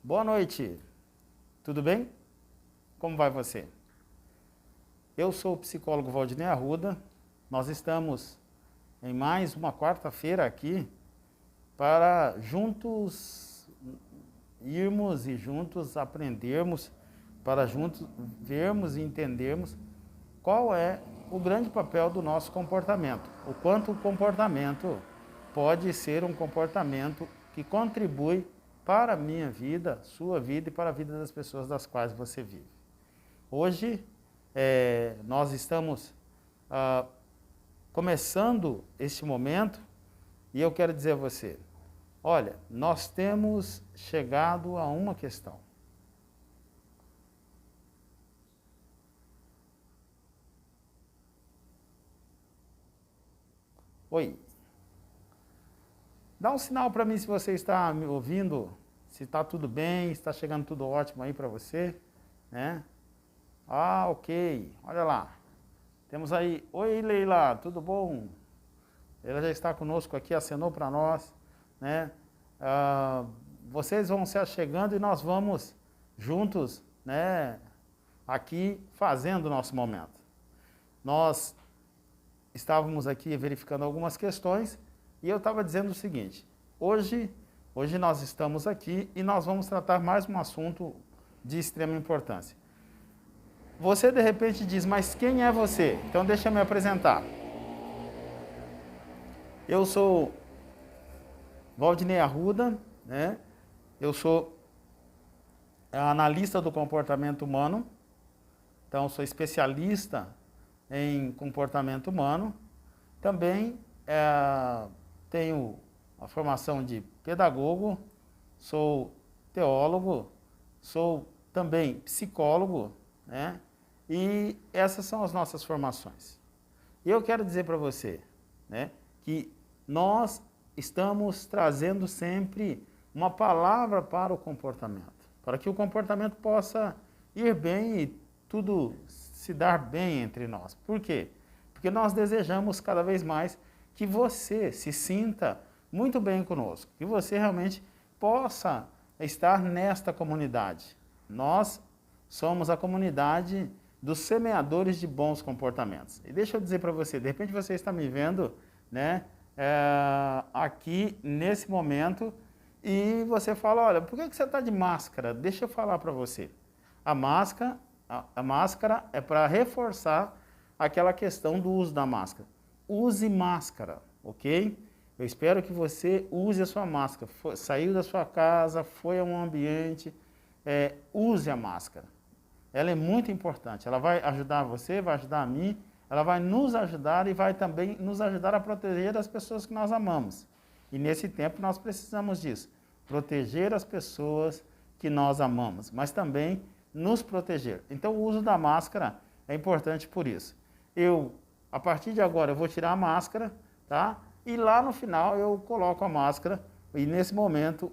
Boa noite, tudo bem? Como vai você? Eu sou o psicólogo Valdinei Arruda, nós estamos em mais uma quarta-feira aqui para juntos irmos e juntos aprendermos, para juntos vermos e entendermos qual é o grande papel do nosso comportamento, o quanto o comportamento pode ser um comportamento que contribui para a minha vida, sua vida e para a vida das pessoas das quais você vive. Hoje, nós estamos começando este momento e eu quero dizer a você, olha, nós temos chegado a uma questão. Oi. Dá um sinal para mim se você está me ouvindo, se está tudo bem, se está chegando tudo ótimo aí para você, né? Ah, ok, olha lá. Temos aí, oi Leila, tudo bom? Ela já está conosco aqui, acenou para nós, né? Vocês vão se achegando e nós vamos juntos, né? Aqui fazendo o nosso momento. Nós estávamos aqui verificando algumas questões e eu estava dizendo o seguinte, hoje nós estamos aqui e nós vamos tratar mais um assunto de extrema importância. Você de repente diz, mas quem é você? Então deixa eu me apresentar. Eu sou Valdinei Arruda, né? Eu sou analista do comportamento humano, então sou especialista em comportamento humano. Também tenho a formação de pedagogo, sou teólogo, sou também psicólogo, né? E essas são as nossas formações. E eu quero dizer para você, né, que nós estamos trazendo sempre uma palavra para o comportamento, para que o comportamento possa ir bem e tudo se dar bem entre nós. Por quê? Porque nós desejamos cada vez mais que você se sinta muito bem conosco, que você realmente possa estar nesta comunidade. Nós somos a comunidade dos semeadores de bons comportamentos. E deixa eu dizer para você, de repente você está me vendo, né, aqui nesse momento e você fala, olha, por que você está de máscara? Deixa eu falar para você. A máscara é para reforçar aquela questão do uso da máscara. Use máscara, ok? Eu espero que você use a sua máscara. Saiu da sua casa, foi a um ambiente, use a máscara. Ela é muito importante. Ela vai ajudar você, vai ajudar a mim, ela vai nos ajudar e vai também nos ajudar a proteger as pessoas que nós amamos. E nesse tempo nós precisamos disso. Proteger as pessoas que nós amamos, mas também nos proteger. Então o uso da máscara é importante por isso. A partir de agora, eu vou tirar a máscara, tá? E lá no final eu coloco a máscara e nesse momento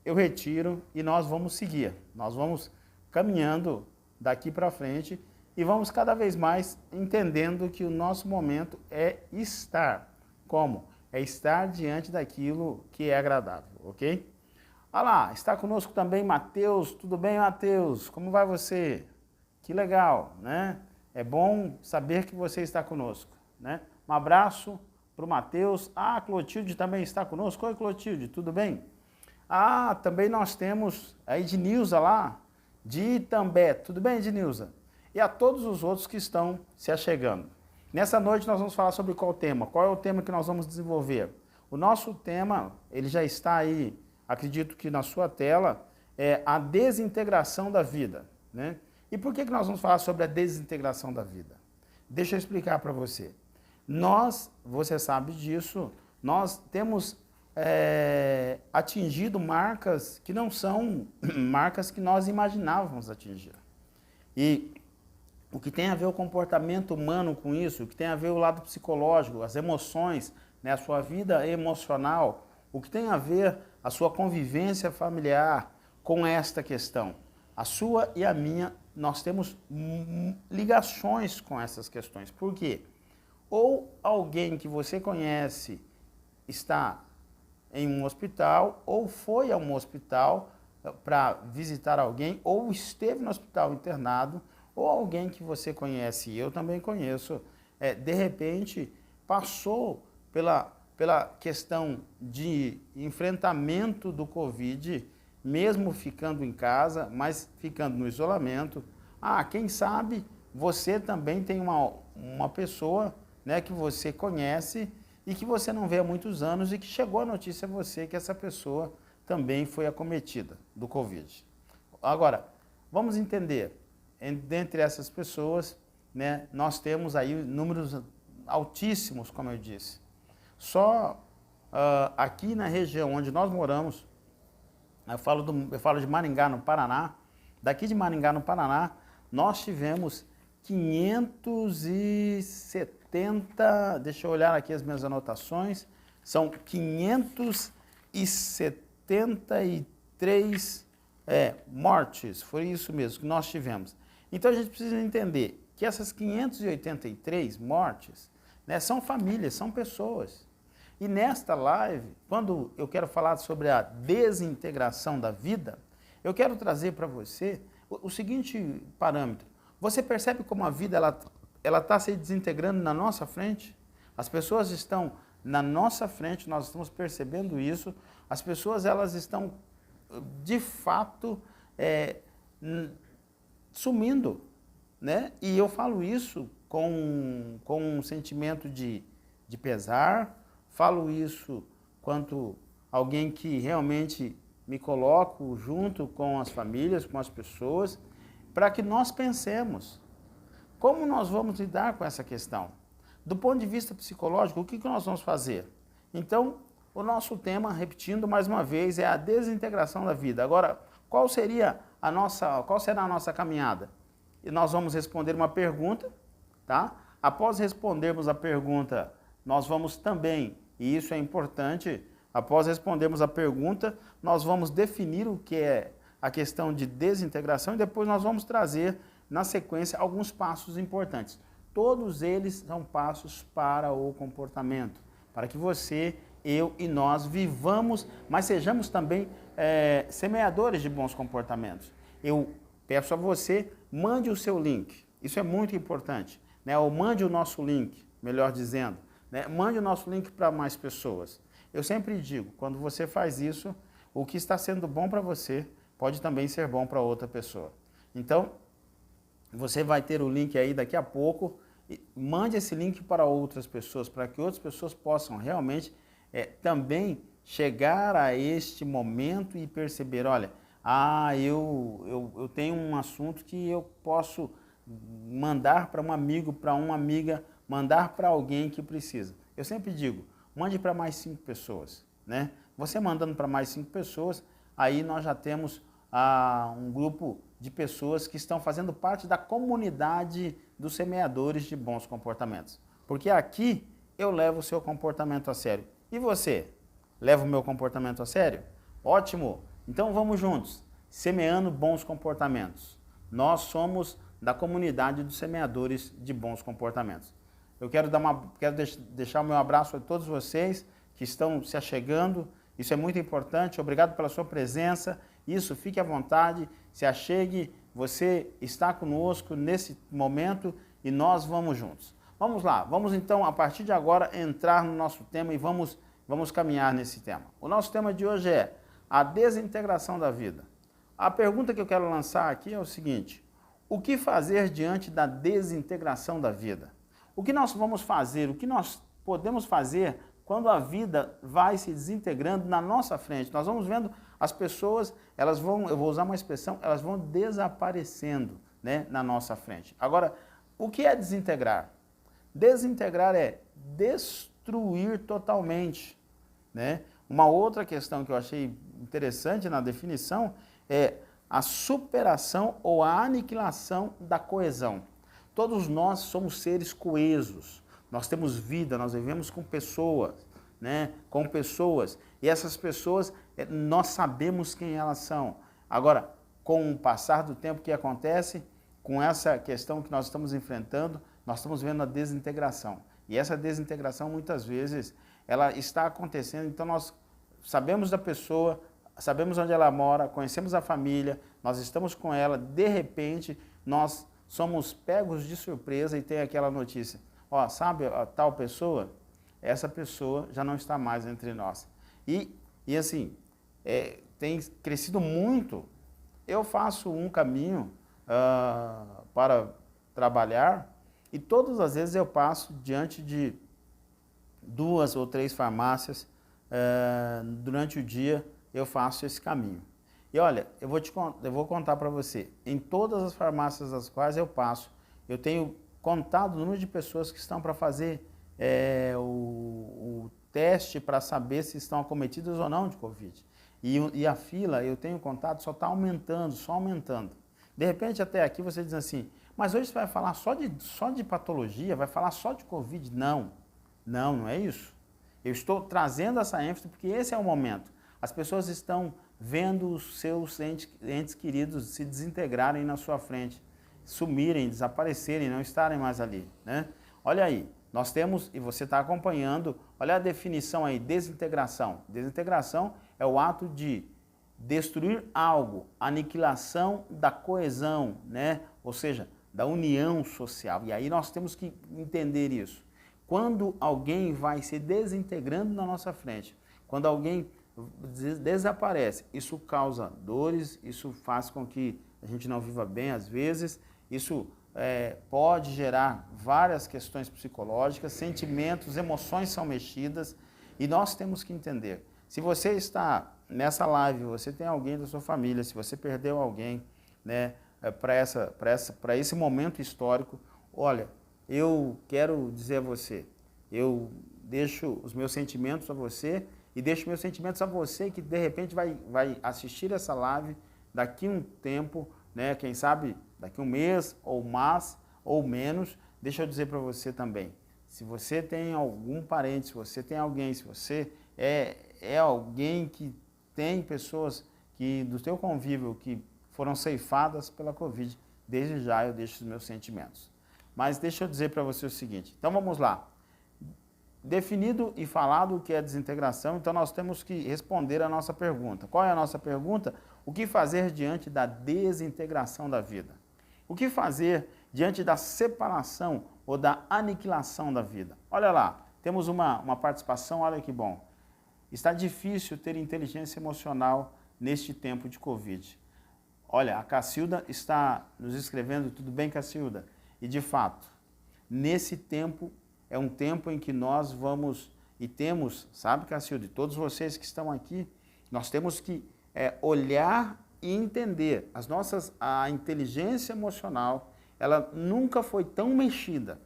eu retiro e nós vamos seguir. Nós vamos caminhando daqui para frente e vamos cada vez mais entendendo que o nosso momento é estar. Como? É estar diante daquilo que é agradável, ok? Olha lá, está conosco também Matheus. Tudo bem, Matheus? Como vai você? Que legal, né? É bom saber que você está conosco, né? Um abraço para o Matheus. Ah, a Clotilde também está conosco. Oi, Clotilde, tudo bem? Ah, também nós temos a Ednilza lá, de Itambé. Tudo bem, Ednilza? E a todos os outros que estão se achegando. Nessa noite nós vamos falar sobre qual tema? Qual é o tema que nós vamos desenvolver? O nosso tema, ele já está aí, acredito que na sua tela, é a desintegração da vida, né? E por que nós vamos falar sobre a desintegração da vida? Deixa eu explicar para você. Você sabe disso, nós temos atingido marcas que não são marcas que nós imaginávamos atingir. E o que tem a ver o comportamento humano com isso, o que tem a ver o lado psicológico, as emoções, né, a sua vida emocional, o que tem a ver a sua convivência familiar com esta questão. A sua e a minha, nós temos ligações com essas questões. Por quê? Ou alguém que você conhece está em um hospital ou foi a um hospital para visitar alguém, ou esteve no hospital internado, ou alguém que você conhece, e eu também conheço, de repente passou pela questão de enfrentamento do Covid, mesmo ficando em casa, mas ficando no isolamento. Quem sabe você também tem uma pessoa, né, que você conhece e que você não vê há muitos anos e que chegou a notícia a você que essa pessoa também foi acometida do Covid. Agora, vamos entender, dentre essas pessoas, né, nós temos aí números altíssimos, como eu disse. Só aqui na região onde nós moramos, eu falo de Maringá, no Paraná, daqui de Maringá, no Paraná, nós tivemos 570, deixa eu olhar aqui as minhas anotações, são 573 mortes, foi isso mesmo que nós tivemos. Então a gente precisa entender que essas 583 mortes, né, são famílias, são pessoas. E nesta live, quando eu quero falar sobre a desintegração da vida, eu quero trazer para você o seguinte parâmetro. Você percebe como a vida ela está se desintegrando na nossa frente? As pessoas estão na nossa frente, nós estamos percebendo isso. As pessoas elas estão, de fato, sumindo, né? E eu falo isso com um sentimento de pesar, falo isso quanto alguém que realmente me coloco junto com as famílias, com as pessoas, para que nós pensemos como nós vamos lidar com essa questão. Do ponto de vista psicológico, o que nós vamos fazer? Então, o nosso tema, repetindo mais uma vez, é a desintegração da vida. Agora, qual será a nossa caminhada? E nós vamos responder uma pergunta, tá? Após respondermos a pergunta, nós vamos também, e isso é importante, após respondermos a pergunta, nós vamos definir o que é a questão de desintegração e depois nós vamos trazer, na sequência, alguns passos importantes. Todos eles são passos para o comportamento, para que você, eu e nós vivamos, mas sejamos também semeadores de bons comportamentos. Eu peço a você, mande o seu link, isso é muito importante, né? Ou mande o nosso link, melhor dizendo, né? Mande o nosso link para mais pessoas. Eu sempre digo, quando você faz isso, o que está sendo bom para você pode também ser bom para outra pessoa. Então, você vai ter o link aí daqui a pouco, mande esse link para outras pessoas, para que outras pessoas possam realmente também chegar a este momento e perceber, olha, eu tenho um assunto que eu posso mandar para um amigo, para uma amiga, mandar para alguém que precisa. Eu sempre digo, mande para mais 5 pessoas, né? Você mandando para mais 5 pessoas, aí nós já temos um grupo de pessoas que estão fazendo parte da comunidade dos semeadores de bons comportamentos. Porque aqui eu levo o seu comportamento a sério. E você? Leva o meu comportamento a sério? Ótimo! Então vamos juntos, semeando bons comportamentos. Nós somos da comunidade dos semeadores de bons comportamentos. Eu quero deixar o meu abraço a todos vocês que estão se achegando. Isso é muito importante. Obrigado pela sua presença. Isso, fique à vontade, se achegue. Você está conosco nesse momento e nós vamos juntos. Vamos lá, vamos então, a partir de agora, entrar no nosso tema e vamos caminhar nesse tema. O nosso tema de hoje é a desintegração da vida. A pergunta que eu quero lançar aqui é o seguinte: o que fazer diante da desintegração da vida? O que nós vamos fazer, o que nós podemos fazer quando a vida vai se desintegrando na nossa frente? Nós vamos vendo as pessoas, elas vão, eu vou usar uma expressão, elas vão desaparecendo, né, na nossa frente. Agora, o que é desintegrar? Desintegrar é destruir totalmente, né? Uma outra questão que eu achei interessante na definição é a superação ou a aniquilação da coesão. Todos nós somos seres coesos, nós temos vida, nós vivemos com pessoas, né? Com pessoas, e essas pessoas, nós sabemos quem elas são. Agora, com o passar do tempo, o que acontece? Com essa questão que nós estamos enfrentando, nós estamos vendo a desintegração. E essa desintegração, muitas vezes, ela está acontecendo, então nós sabemos da pessoa, sabemos onde ela mora, conhecemos a família, nós estamos com ela, de repente nós somos pegos de surpresa e tem aquela notícia, ó, sabe a tal pessoa? Essa pessoa já não está mais entre nós. E assim, tem crescido muito. Eu faço um caminho para trabalhar e todas as vezes eu passo diante de 2 ou 3 farmácias, durante o dia eu faço esse caminho. E olha, eu vou contar para você, em todas as farmácias das quais eu passo, eu tenho contado o número de pessoas que estão para fazer o teste para saber se estão acometidas ou não de Covid. E a fila, eu tenho contado, só está aumentando, só aumentando. De repente, até aqui você diz assim, mas hoje você vai falar só de patologia, vai falar só de Covid? Não, não é isso. Eu estou trazendo essa ênfase porque esse é o momento. As pessoas estão vendo os seus entes queridos se desintegrarem na sua frente, sumirem, desaparecerem, não estarem mais ali, né? Olha aí, nós temos, e você está acompanhando, olha a definição aí, desintegração. Desintegração é o ato de destruir algo, aniquilação da coesão, né? Ou seja, da união social. E aí nós temos que entender isso. Quando alguém vai se desintegrando na nossa frente, quando alguém desaparece, isso causa dores, isso faz com que a gente não viva bem às vezes, isso pode gerar várias questões psicológicas, sentimentos, emoções são mexidas e nós temos que entender. Se você está nessa live, você tem alguém da sua família, se você perdeu alguém, né, para esse momento histórico, olha, eu quero dizer a você, eu deixo os meus sentimentos a você e deixo meus sentimentos a você que de repente vai assistir essa live daqui um tempo, né, quem sabe daqui um mês ou mais ou menos. Deixa eu dizer para você também, se você tem algum parente, se você tem alguém, se você é alguém que tem pessoas que do teu convívio que foram ceifadas pela Covid, desde já eu deixo os meus sentimentos. Mas deixa eu dizer para você o seguinte, então vamos lá. Definido e falado o que é desintegração, então nós temos que responder a nossa pergunta. Qual é a nossa pergunta? O que fazer diante da desintegração da vida? O que fazer diante da separação ou da aniquilação da vida? Olha lá, temos uma participação, olha que bom. Está difícil ter inteligência emocional neste tempo de Covid. Olha, a Cacilda está nos escrevendo, tudo bem, Cacilda? E de fato, nesse tempo, é um tempo em que nós vamos e temos, sabe, Cacilda, e todos vocês que estão aqui, nós temos que olhar e entender. A inteligência emocional, ela nunca foi tão mexida,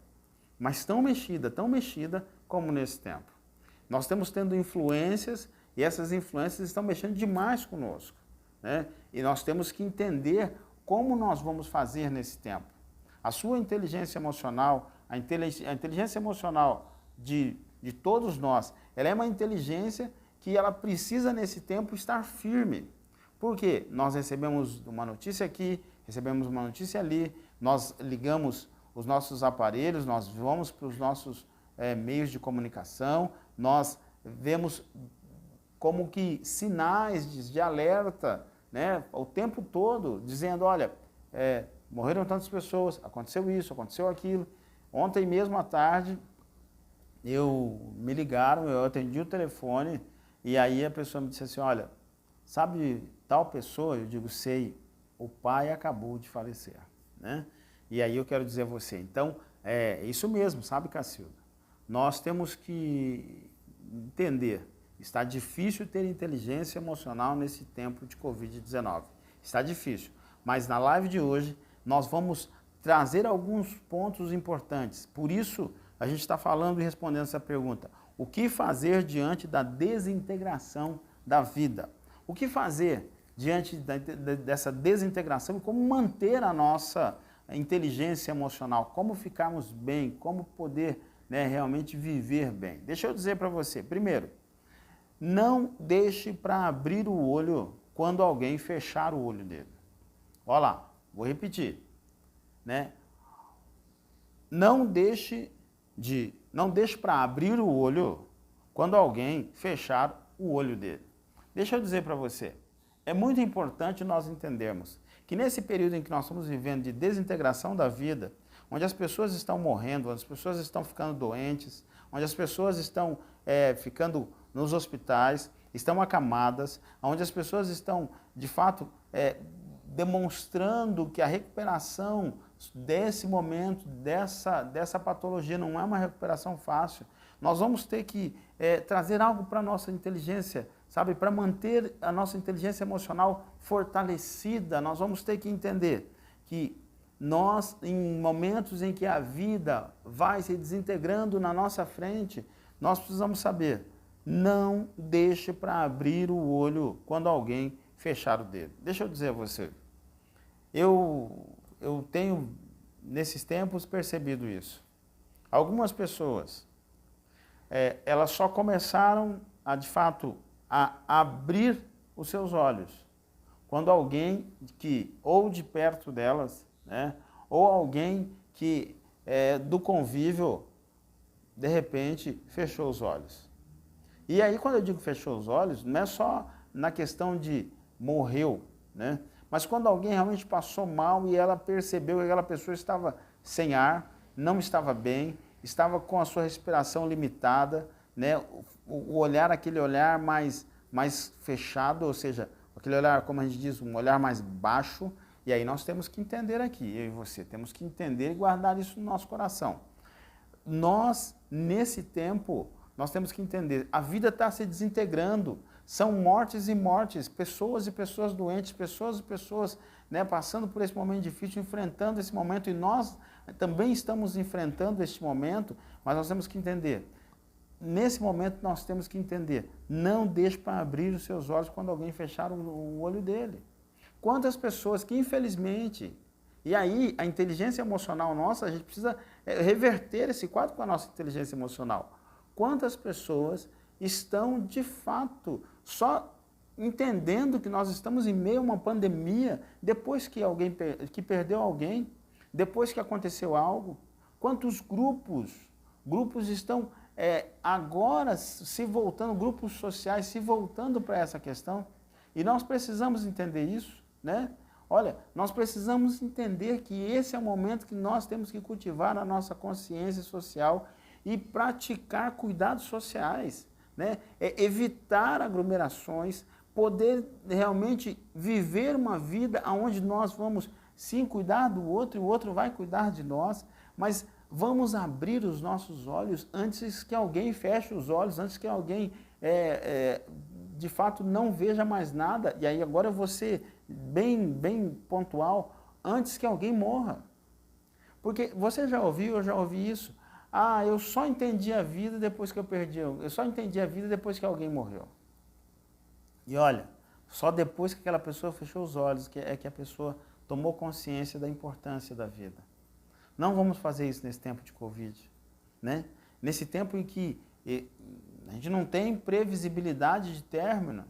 mas tão mexida como nesse tempo. Nós estamos tendo influências e essas influências estão mexendo demais conosco, né? E nós temos que entender como nós vamos fazer nesse tempo. A sua inteligência emocional, a inteligência emocional de todos nós, ela é uma inteligência que ela precisa nesse tempo estar firme. Por quê? Nós recebemos uma notícia aqui, recebemos uma notícia ali, nós ligamos os nossos aparelhos, nós vamos para os nossos meios de comunicação, nós vemos como que sinais de alerta, né, o tempo todo, dizendo, olha, morreram tantas pessoas, aconteceu isso, aconteceu aquilo. Ontem mesmo à tarde, me ligaram, eu atendi o telefone, e aí a pessoa me disse assim, olha, sabe tal pessoa? Eu digo, sei, o pai acabou de falecer, né? E aí eu quero dizer a você, então, é isso mesmo, sabe, Cacilda? Nós temos que entender, está difícil ter inteligência emocional nesse tempo de Covid-19. Está difícil, mas na live de hoje nós vamos trazer alguns pontos importantes. Por isso, a gente está falando e respondendo essa pergunta. O que fazer diante da desintegração da vida? O que fazer diante dessa desintegração e como manter a nossa inteligência emocional? Como ficarmos bem? Como poder, né, realmente viver bem? Deixa eu dizer para você. Primeiro, não deixe para abrir o olho quando alguém fechar o olho dele. Olha lá, vou repetir, né? Não deixe para abrir o olho quando alguém fechar o olho dele. Deixa eu dizer para você, é muito importante nós entendermos que nesse período em que nós estamos vivendo de desintegração da vida, onde as pessoas estão morrendo, onde as pessoas estão ficando doentes, onde as pessoas estão ficando nos hospitais, estão acamadas, onde as pessoas estão, de fato, demonstrando que a recuperação desse momento, dessa patologia, não é uma recuperação fácil. Nós vamos ter que trazer algo para a nossa inteligência, sabe? Para manter a nossa inteligência emocional fortalecida, nós vamos ter que entender que nós, em momentos em que a vida vai se desintegrando na nossa frente, nós precisamos saber, não deixe para abrir o olho quando alguém fechar o dedo. Deixa eu dizer a você, eu tenho, nesses tempos, percebido isso. Algumas pessoas, elas só começaram a, de fato, a abrir os seus olhos quando alguém que, ou de perto delas, né, ou alguém que do convívio, de repente, fechou os olhos. E aí, quando eu digo fechou os olhos, não é só na questão de morreu, né? Mas quando alguém realmente passou mal e ela percebeu que aquela pessoa estava sem ar, não estava bem, estava com a sua respiração limitada, né? O olhar, aquele olhar mais fechado, ou seja, aquele olhar, como a gente diz, um olhar mais baixo. E aí nós temos que entender aqui, eu e você, temos que entender e guardar isso no nosso coração. Nós, nesse tempo, nós temos que entender, a vida está se desintegrando, são mortes e mortes, pessoas e pessoas doentes, pessoas e pessoas, né, passando por esse momento difícil, enfrentando esse momento, e nós também estamos enfrentando este momento, mas nós temos que entender, nesse momento nós temos que entender, não deixe para abrir os seus olhos quando alguém fechar o olho dele. Quantas pessoas que infelizmente, e aí a inteligência emocional nossa, a gente precisa reverter esse quadro com a nossa inteligência emocional. Quantas pessoas estão de fato só entendendo que nós estamos em meio a uma pandemia depois que alguém que perdeu alguém, depois que aconteceu algo? Quantos grupos estão agora se voltando, grupos sociais se voltando para essa questão? E nós precisamos entender isso, né? Olha, nós precisamos entender que esse é o momento que nós temos que cultivar a nossa consciência social e praticar cuidados sociais, né? Evitar aglomerações, poder realmente viver uma vida onde nós vamos sim cuidar do outro e o outro vai cuidar de nós, mas vamos abrir os nossos olhos antes que alguém feche os olhos, antes que alguém de fato não veja mais nada, e aí agora eu vou ser bem pontual, antes que alguém morra. Porque você já ouviu, eu já ouvi isso, eu só entendi a vida depois que eu perdi, eu só entendi a vida depois que alguém morreu. E olha, só depois que aquela pessoa fechou os olhos, que a pessoa tomou consciência da importância da vida. Não vamos fazer isso nesse tempo de Covid, né? Nesse tempo em que a gente não tem previsibilidade de término.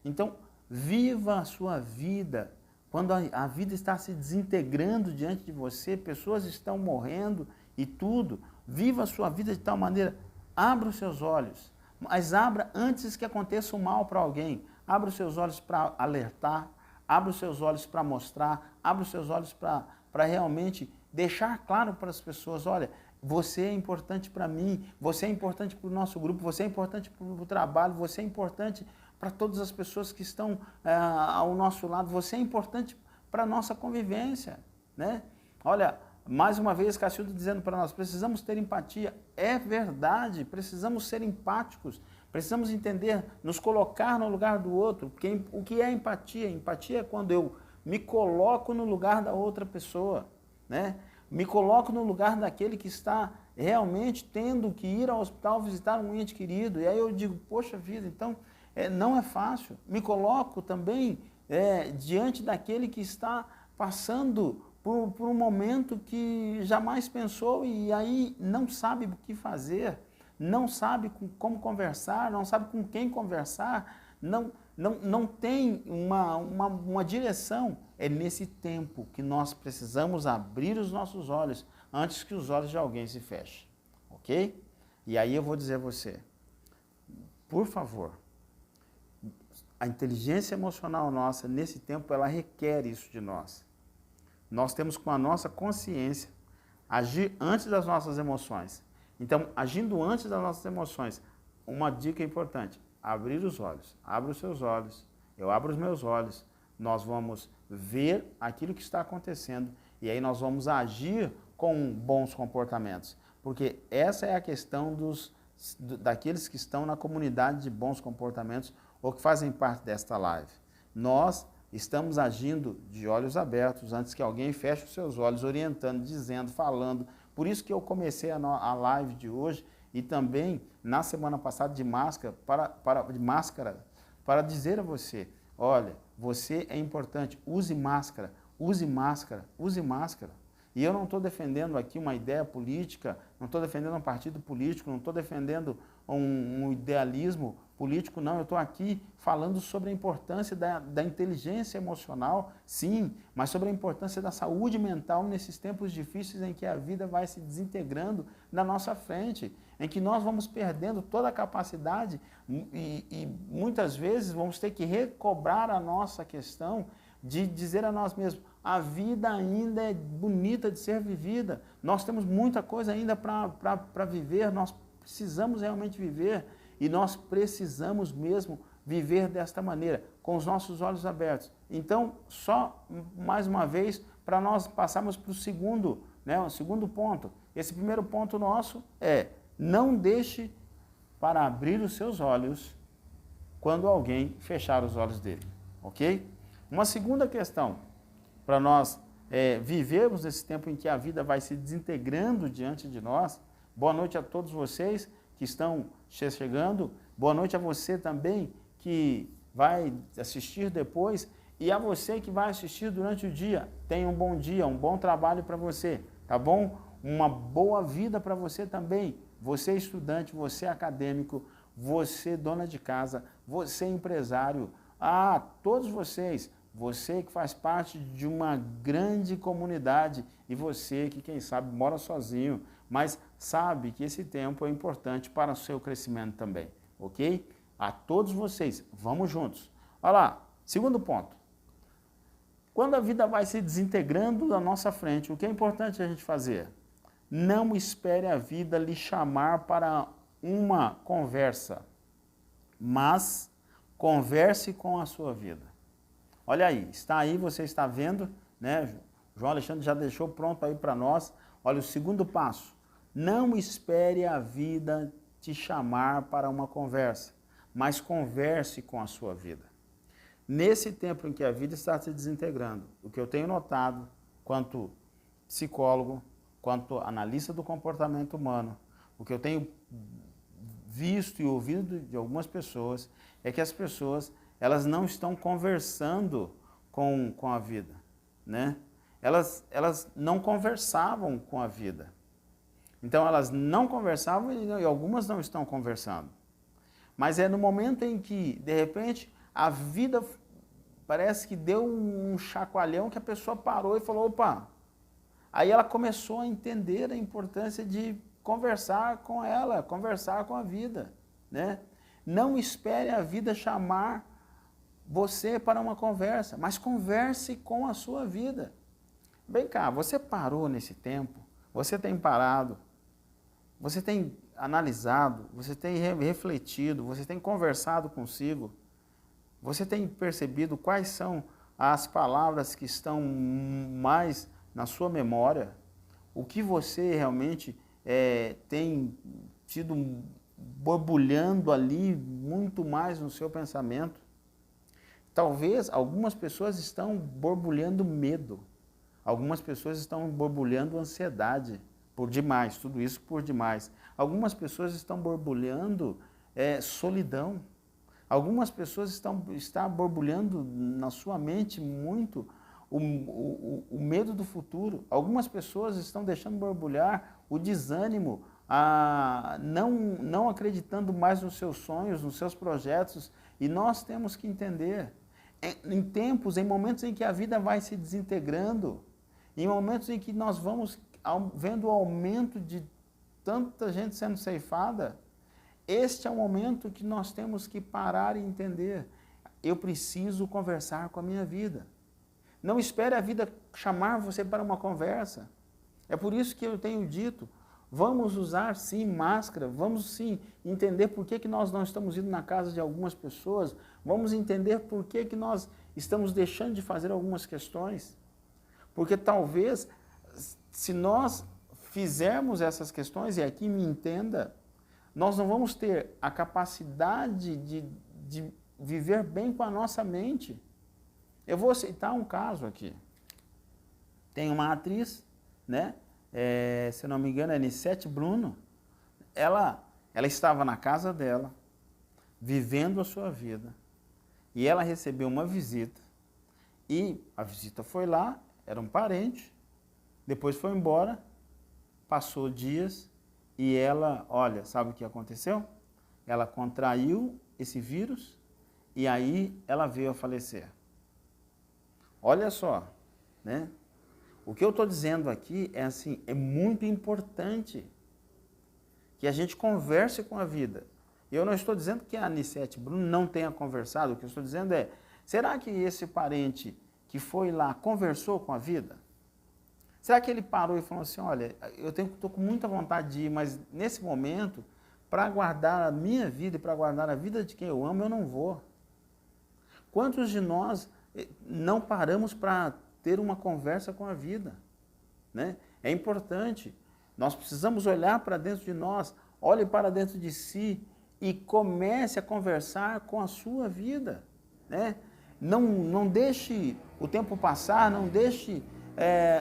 Então, viva a sua vida. Quando a vida está se desintegrando diante de você, pessoas estão morrendo e tudo, viva a sua vida de tal maneira, abra os seus olhos, mas abra antes que aconteça o mal para alguém. Abra os seus olhos para alertar, abra os seus olhos para mostrar, abra os seus olhos para realmente deixar claro para as pessoas, olha, você é importante para mim, você é importante para o nosso grupo, você é importante para o trabalho, você é importante para todas as pessoas que estão ao nosso lado, você é importante para a nossa convivência, né? Olha, mais uma vez, Cacildo dizendo para nós, precisamos ter empatia. É verdade, precisamos ser empáticos, precisamos entender, nos colocar no lugar do outro. Porque o que é empatia? Empatia é quando eu me coloco no lugar da outra pessoa, né? Me coloco no lugar daquele que está realmente tendo que ir ao hospital visitar um ente querido. E aí eu digo, poxa vida, então não é fácil. Me coloco também diante daquele que está passando por um momento que jamais pensou e aí não sabe o que fazer, não sabe como conversar, não sabe com quem conversar, não tem uma direção. É nesse tempo que nós precisamos abrir os nossos olhos antes que os olhos de alguém se fechem, ok? E aí eu vou dizer a você, por favor, a inteligência emocional nossa, nesse tempo, ela requer isso de nós. Nós temos com a nossa consciência agir antes das nossas emoções. Então, agindo antes das nossas emoções, uma dica importante, abrir os olhos. Abra os seus olhos, eu abro os meus olhos, nós vamos ver aquilo que está acontecendo e aí nós vamos agir com bons comportamentos. Porque essa é a questão daqueles que estão na comunidade de bons comportamentos ou que fazem parte desta live. Nós estamos agindo de olhos abertos antes que alguém feche os seus olhos, orientando, dizendo, falando. Por isso que eu comecei a live de hoje e também na semana passada de máscara, para dizer a você, olha, você é importante, use máscara, use máscara, use máscara. E eu não estou defendendo aqui uma ideia política, não estou defendendo um partido político, não estou defendendo um idealismo político, não. Eu estou aqui falando sobre a importância da inteligência emocional, sim, mas sobre a importância da saúde mental nesses tempos difíceis em que a vida vai se desintegrando na nossa frente, em que nós vamos perdendo toda a capacidade e muitas vezes vamos ter que recobrar a nossa questão de dizer a nós mesmos, a vida ainda é bonita de ser vivida, nós temos muita coisa ainda para viver, nós precisamos realmente viver e nós precisamos mesmo viver desta maneira, com os nossos olhos abertos. Então, só mais uma vez, para nós passarmos para o segundo, o segundo ponto. Esse primeiro ponto nosso é, não deixe para abrir os seus olhos quando alguém fechar os olhos dele, ok? Uma segunda questão, para nós vivermos nesse tempo em que a vida vai se desintegrando diante de nós. Boa noite a todos vocês que estão chegando, boa noite a você também que vai assistir depois e a você que vai assistir durante o dia. Tenha um bom dia, um bom trabalho para você, tá bom? Uma boa vida para você também, você estudante, você acadêmico, você dona de casa, você empresário, todos vocês, você que faz parte de uma grande comunidade e você que, quem sabe, mora sozinho, mas sabe que esse tempo é importante para o seu crescimento também, ok? A todos vocês, vamos juntos. Olha lá, segundo ponto. Quando a vida vai se desintegrando da nossa frente, o que é importante a gente fazer? Não espere a vida lhe chamar para uma conversa, mas converse com a sua vida. Olha aí, está aí, você está vendo, né? João Alexandre já deixou pronto aí para nós. Olha, o segundo passo, não espere a vida te chamar para uma conversa, mas converse com a sua vida. Nesse tempo em que a vida está se desintegrando, o que eu tenho notado, quanto psicólogo, quanto analista do comportamento humano, o que eu tenho visto e ouvido de algumas pessoas, é que as pessoas elas não estão conversando com a vida, né? Elas não conversavam com a vida. Então, elas não conversavam e algumas não estão conversando. Mas é no momento em que, de repente, a vida parece que deu um chacoalhão que a pessoa parou e falou, opa! Aí ela começou a entender a importância de conversar com ela, conversar com a vida, né? Não espere a vida chamar você para uma conversa, mas converse com a sua vida. Vem cá, você parou nesse tempo, você tem parado, você tem analisado, você tem refletido, você tem conversado consigo, você tem percebido quais são as palavras que estão mais na sua memória, o que você realmente tem tido borbulhando ali muito mais no seu pensamento. Talvez algumas pessoas estão borbulhando medo, algumas pessoas estão borbulhando ansiedade por demais, tudo isso por demais. Algumas pessoas estão borbulhando solidão, algumas pessoas estão borbulhando na sua mente muito o medo do futuro, algumas pessoas estão deixando borbulhar o desânimo, não acreditando mais nos seus sonhos, nos seus projetos, e nós temos que entender, em momentos em que a vida vai se desintegrando, em momentos em que nós vamos vendo o aumento de tanta gente sendo ceifada, este é o momento que nós temos que parar e entender. eu preciso conversar com a minha vida. Não espere a vida chamar você para uma conversa. É por isso que eu tenho dito, vamos usar sim máscara, vamos sim entender por que nós não estamos indo na casa de algumas pessoas, vamos entender por que nós estamos deixando de fazer algumas questões. Porque talvez, se nós fizermos essas questões, e aqui me entenda, nós não vamos ter a capacidade de viver bem com a nossa mente. Eu vou citar um caso aqui. Tem uma atriz, né? Se não me engano, é Anissete Bruno. Ela estava na casa dela, vivendo a sua vida, e ela recebeu uma visita. E a visita foi lá, era um parente, depois foi embora, passou dias, e ela, olha, sabe o que aconteceu? Ela contraiu esse vírus, e aí ela veio a falecer. Olha só, né? O que eu estou dizendo aqui é assim, é muito importante que a gente converse com a vida. Eu não estou dizendo que a Anissete Bruno não tenha conversado, o que eu estou dizendo é, será que esse parente que foi lá conversou com a vida? Será que ele parou e falou assim, olha, eu estou com muita vontade de ir, mas nesse momento, para guardar a minha vida e para guardar a vida de quem eu amo, eu não vou. Quantos de nós não paramos para ter uma conversa com a vida, né? É importante, nós precisamos olhar para dentro de nós, olhe para dentro de si e comece a conversar com a sua vida, né? Não deixe o tempo passar, não deixe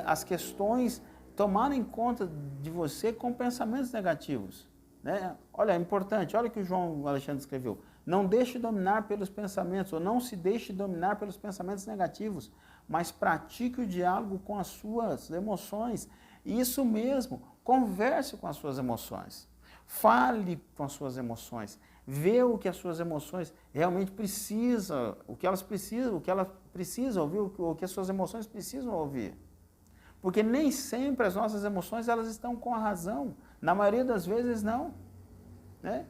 as questões tomarem conta de você com pensamentos negativos, né? Olha, é importante, olha o que o João Alexandre escreveu. Não deixe dominar pelos pensamentos, ou não se deixe dominar pelos pensamentos negativos, mas pratique o diálogo com as suas emoções. Isso mesmo, converse com as suas emoções. Fale com as suas emoções. Vê o que as suas emoções realmente precisam, o que elas precisam ouvir, o que as suas emoções precisam ouvir. Porque nem sempre as nossas emoções elas estão com a razão. Na maioria das vezes não, né?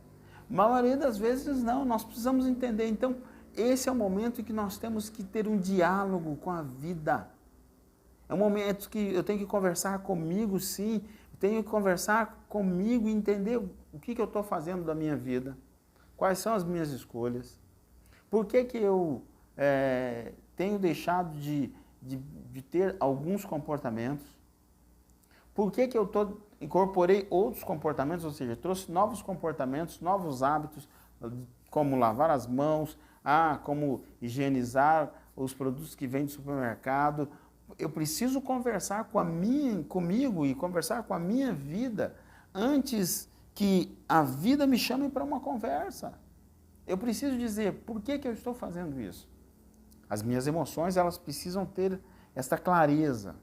Na maioria das vezes não, nós precisamos entender. Então, esse é o momento em que nós temos que ter um diálogo com a vida. É um momento que eu tenho que conversar comigo, sim, tenho que conversar comigo e entender o que eu estou fazendo da minha vida, quais são as minhas escolhas, por que eu tenho deixado de ter alguns comportamentos, por que eu incorporei outros comportamentos, ou seja, trouxe novos comportamentos, novos hábitos, como lavar as mãos, como higienizar os produtos que vêm do supermercado. Eu preciso conversar comigo e conversar com a minha vida antes que a vida me chame para uma conversa. Eu preciso dizer, por que eu estou fazendo isso? As minhas emoções, elas precisam ter esta clareza.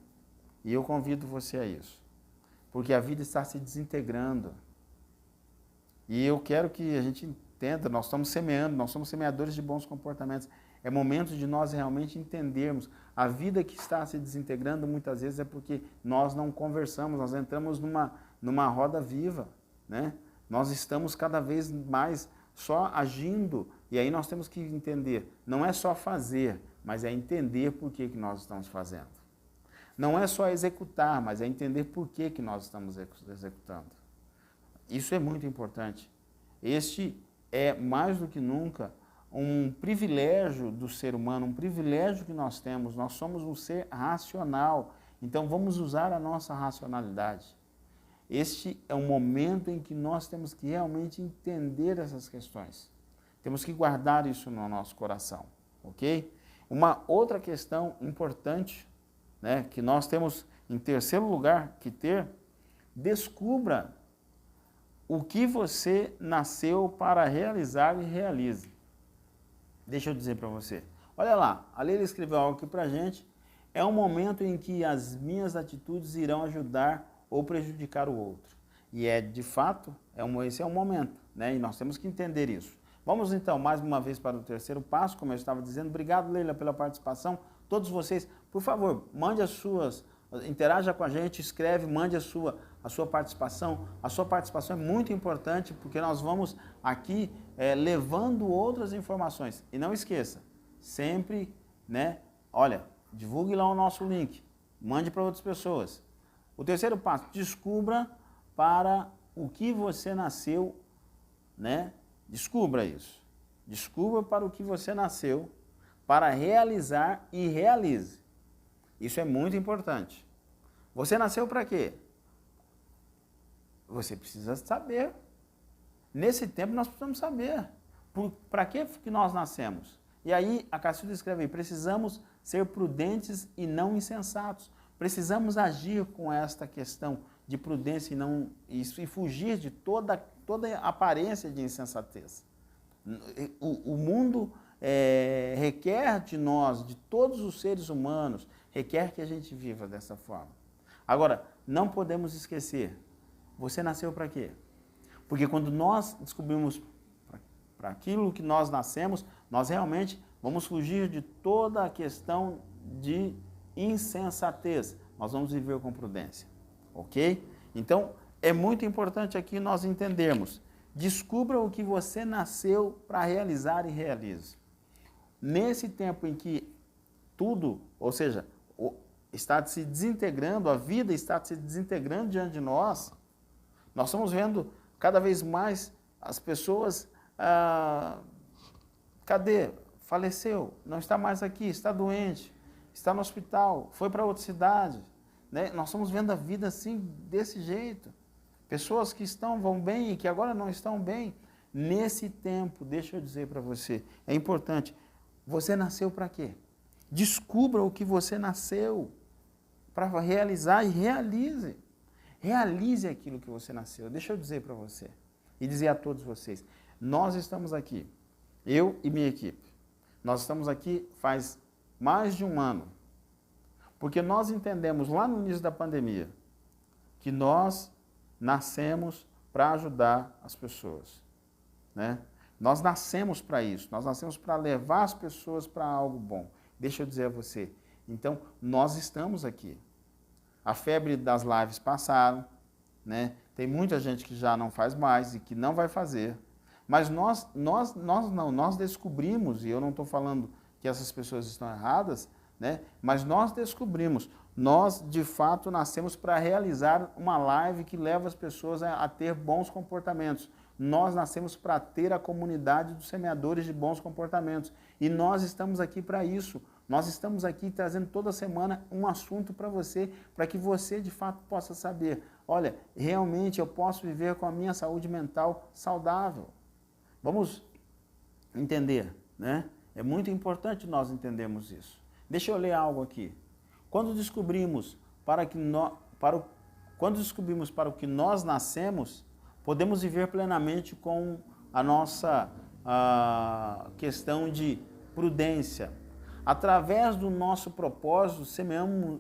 E eu convido você a isso. Porque a vida está se desintegrando. E eu quero que a gente entenda, nós estamos semeando, nós somos semeadores de bons comportamentos. É momento de nós realmente entendermos. A vida que está se desintegrando muitas vezes é porque nós não conversamos, nós entramos numa roda viva, né? Nós estamos cada vez mais só agindo, e aí nós temos que entender, não é só fazer, mas é entender por que nós estamos fazendo. Não é só executar, mas é entender por que nós estamos executando. Isso é muito importante. Este é, mais do que nunca, um privilégio do ser humano, um privilégio que nós temos. Nós somos um ser racional, então vamos usar a nossa racionalidade. Este é um momento em que nós temos que realmente entender essas questões. Temos que guardar isso no nosso coração, ok? Uma outra questão importante, né, que nós temos em terceiro lugar que ter, descubra o que você nasceu para realizar e realize. Deixa eu dizer para você. Olha lá, a Leila escreveu algo aqui para a gente. É um momento em que as minhas atitudes irão ajudar ou prejudicar o outro. E de fato, esse é um momento, né? E nós temos que entender isso. Vamos então, mais uma vez, para o terceiro passo, como eu estava dizendo. Obrigado, Leila, pela participação. Todos vocês, por favor, mande as suas, interaja com a gente, escreve, mande a sua participação. A sua participação é muito importante, porque nós vamos aqui levando outras informações. E não esqueça, sempre, né? Olha, divulgue lá o nosso link, mande para outras pessoas. O terceiro passo, descubra para o que você nasceu, né? Descubra isso. Descubra para o que você nasceu, para realizar e realize. Isso é muito importante. Você nasceu para quê? Você precisa saber. Nesse tempo nós precisamos saber. Para que nós nascemos? E aí a Cacilda escreve aí, precisamos ser prudentes e não insensatos. Precisamos agir com esta questão de prudência e fugir de toda aparência de insensatez. O mundo requer de nós, de todos os seres humanos, requer que a gente viva dessa forma. Agora, não podemos esquecer, você nasceu para quê? Porque quando nós descobrimos para aquilo que nós nascemos, nós realmente vamos fugir de toda a questão de insensatez. Nós vamos viver com prudência, ok? Então, é muito importante aqui nós entendermos. Descubra o que você nasceu para realizar e realize. Nesse tempo em que tudo, ou seja, está se desintegrando, a vida está se desintegrando diante de nós, nós estamos vendo cada vez mais as pessoas, cadê? Faleceu, não está mais aqui, está doente, está no hospital, foi para outra cidade, né? Nós estamos vendo a vida assim, desse jeito. Pessoas que vão bem e que agora não estão bem. Nesse tempo, deixa eu dizer para você, é importante, você nasceu para quê? Descubra o que você nasceu para realizar e realize. Realize aquilo que você nasceu. Deixa eu dizer para você e dizer a todos vocês, nós estamos aqui, eu e minha equipe, nós estamos aqui faz mais de um ano, porque nós entendemos lá no início da pandemia que nós nascemos para ajudar as pessoas, né? Nós nascemos para isso, nós nascemos para levar as pessoas para algo bom. Deixa eu dizer a você, então nós estamos aqui. A febre das lives passaram, né? Tem muita gente que já não faz mais e que não vai fazer, mas nós descobrimos, e eu não estou falando que essas pessoas estão erradas, né? Mas nós descobrimos, nós de fato nascemos para realizar uma live que leva as pessoas a ter bons comportamentos. Nós nascemos para ter a comunidade dos semeadores de bons comportamentos. E nós estamos aqui para isso. Nós estamos aqui trazendo toda semana um assunto para você, para que você de fato possa saber, olha, realmente eu posso viver com a minha saúde mental saudável. Vamos entender, né? É muito importante nós entendermos isso. Deixa eu ler algo aqui. Quando descobrimos para o que nós nascemos, podemos viver plenamente com a nossa questão de prudência. Através do nosso propósito,